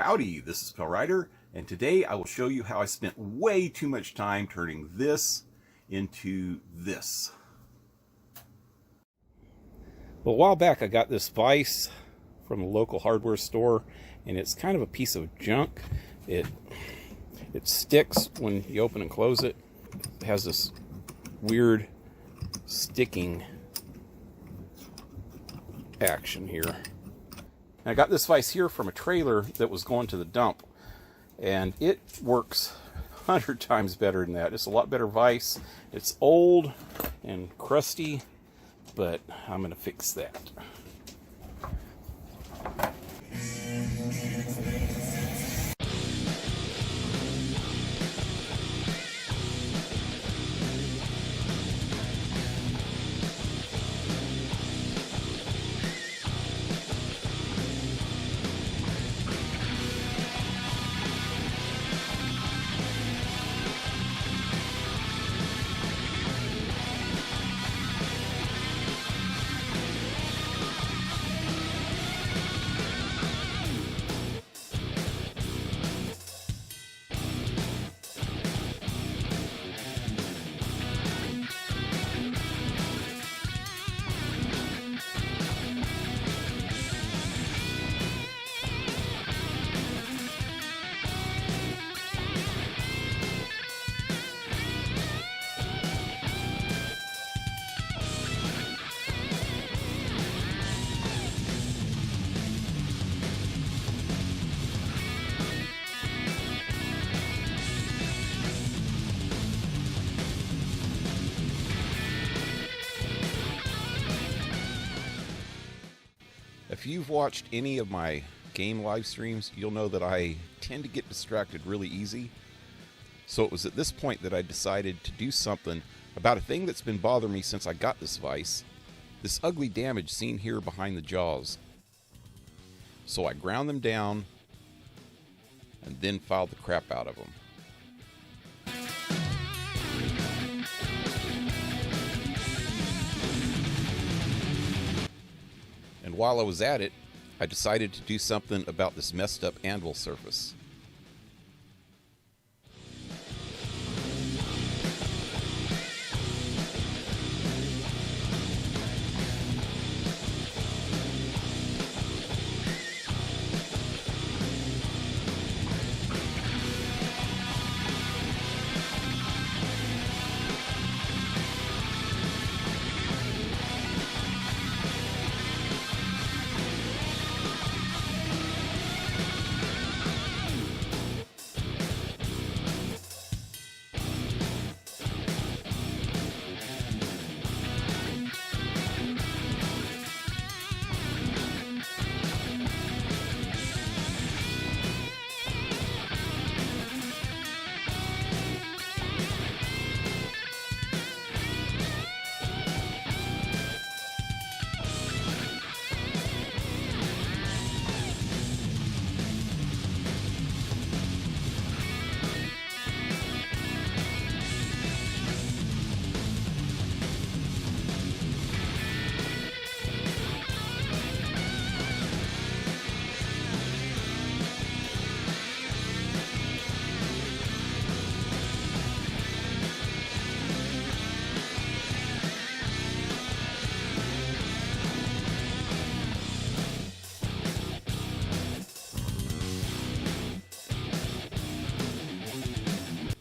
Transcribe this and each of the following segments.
Howdy, this is PaleRider, and today I will show you how I spent way too much time turning this into this. Well, a while back I got this vise from a local hardware store, and it's kind of a piece of junk. It sticks when you open and close it. It has this weird sticking action here. I got this vise here from a trailer that was going to the dump, and it works 100 times better than that. It's a lot better vise. It's old and crusty, but I'm going to fix that. If you've watched any of my game live streams, you'll know that I tend to get distracted really easy. So it was at this point that I decided to do something about a thing that's been bothering me since I got this vise. This ugly damage seen here behind the jaws. So I ground them down and then filed the crap out of them. And while I was at it, I decided to do something about this messed up anvil surface.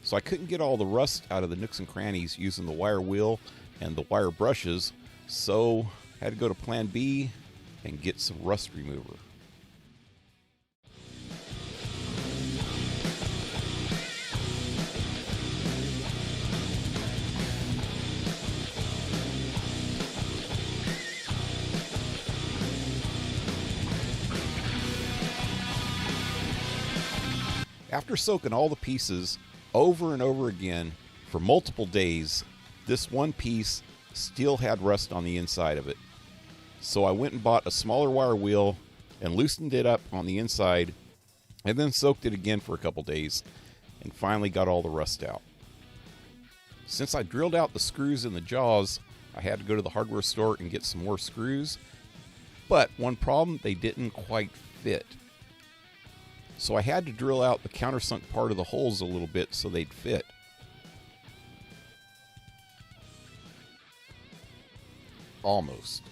So I couldn't get all the rust out of the nooks and crannies using the wire wheel and the wire brushes, so I had to go to plan B and get some rust remover. After soaking all the pieces over and over again for multiple days, this one piece still had rust on the inside of it. So I went and bought a smaller wire wheel and loosened it up on the inside, and then soaked it again for a couple days, and finally got all the rust out. Since I drilled out the screws in the jaws, I had to go to the hardware store and get some more screws, but one problem, they didn't quite fit. So I had to drill out the countersunk part of the holes a little bit so they'd fit. Almost.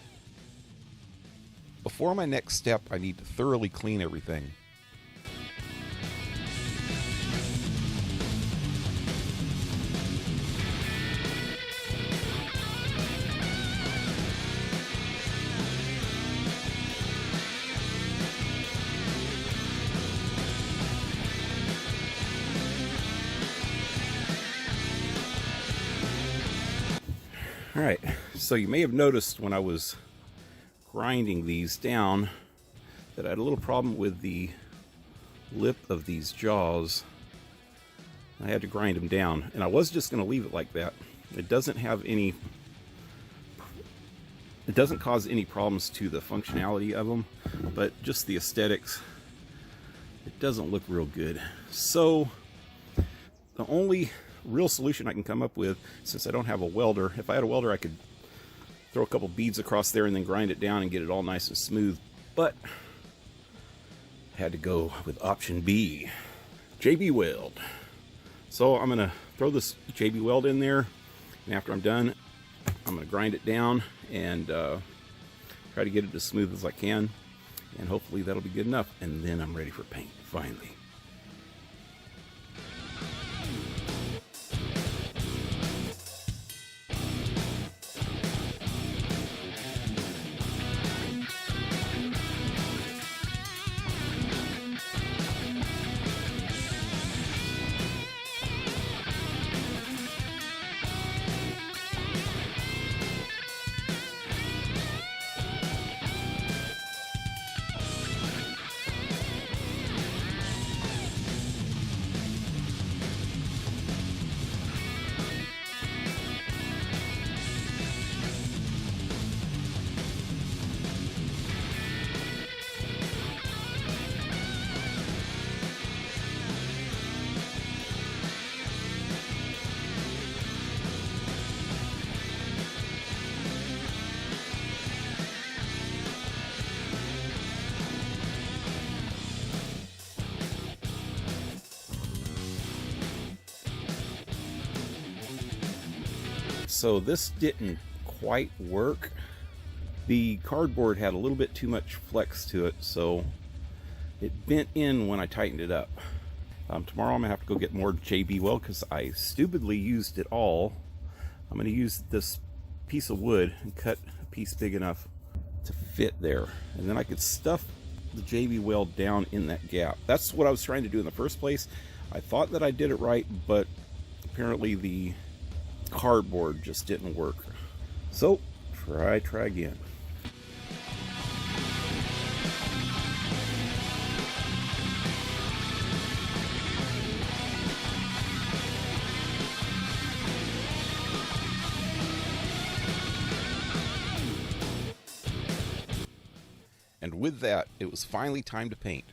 Before my next step, I need to thoroughly clean everything. Alright, so you may have noticed when I was grinding these down that I had a little problem with the lip of these jaws. I had to grind them down, and I was just going to leave it like that. It doesn't cause any problems to the functionality of them, but just the aesthetics, it doesn't look real good. So the only real solution I can come up with, since I don't have a welder, if I had a welder I could throw a couple beads across there and then grind it down and get it all nice and smooth, but I had to go with option B, JB Weld. So I'm gonna throw this JB Weld in there, and after I'm done I'm gonna grind it down and try to get it as smooth as I can, and hopefully that'll be good enough, and then I'm ready for paint finally. So this didn't quite work. The cardboard had a little bit too much flex to it, so it bent in when I tightened it up. Tomorrow I'm gonna have to go get more JB Weld because I stupidly used it all. I'm gonna use this piece of wood and cut a piece big enough to fit there, and then I could stuff the JB Weld down in that gap. That's what I was trying to do in the first place. I thought that I did it right, but apparently the cardboard just didn't work. So try again. And with that, it was finally time to paint.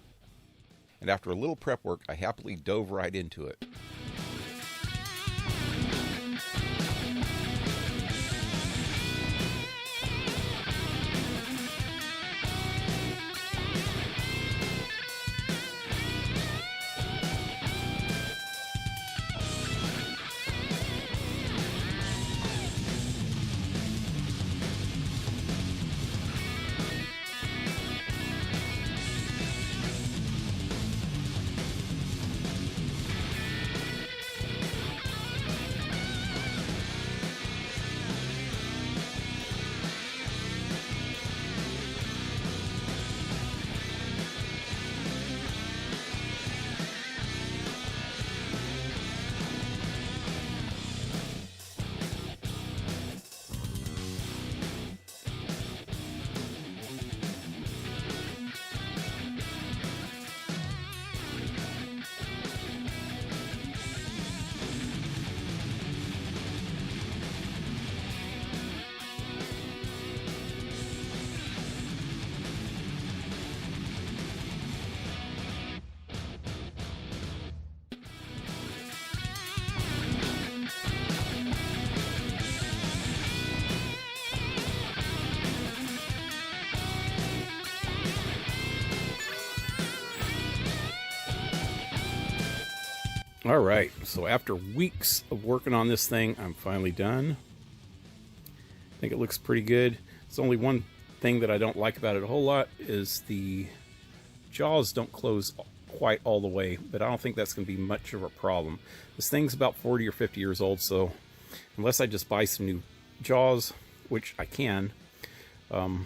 And after a little prep work, I happily dove right into it. All right, so after weeks of working on this thing, I'm finally done. I think it looks pretty good. It's only one thing that I don't like about it a whole lot is the jaws don't close quite all the way, but I don't think that's going to be much of a problem. This thing's about 40 or 50 years old, so unless I just buy some new jaws, which I can, I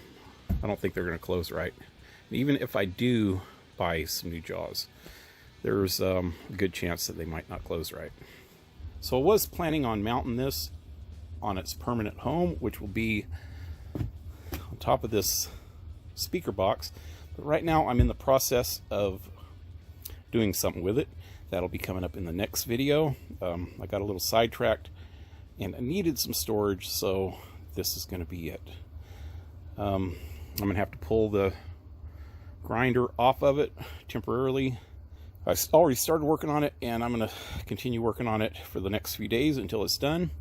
don't think they're going to close right. And even if I do buy some new jaws, there's a good chance that they might not close right. So I was planning on mounting this on its permanent home, which will be on top of this speaker box. But right now I'm in the process of doing something with it. That'll be coming up in the next video. I got a little sidetracked and I needed some storage, so this is going to be it. I'm going to have to pull the grinder off of it temporarily. I already started working on it, and I'm going to continue working on it for the next few days until it's done.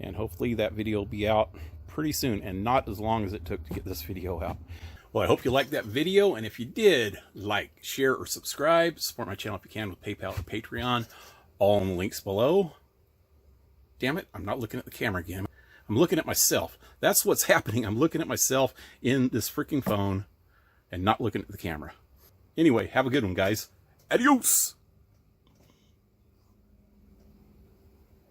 And hopefully that video will be out pretty soon, and not as long as it took to get this video out. Well, I hope you liked that video, and if you did, like, share, or subscribe. Support my channel if you can with PayPal or Patreon. All in the links below. Damn it, I'm not looking at the camera again. I'm looking at myself. That's what's happening. I'm looking at myself in this freaking phone and not looking at the camera. Anyway, have a good one, guys. Adios!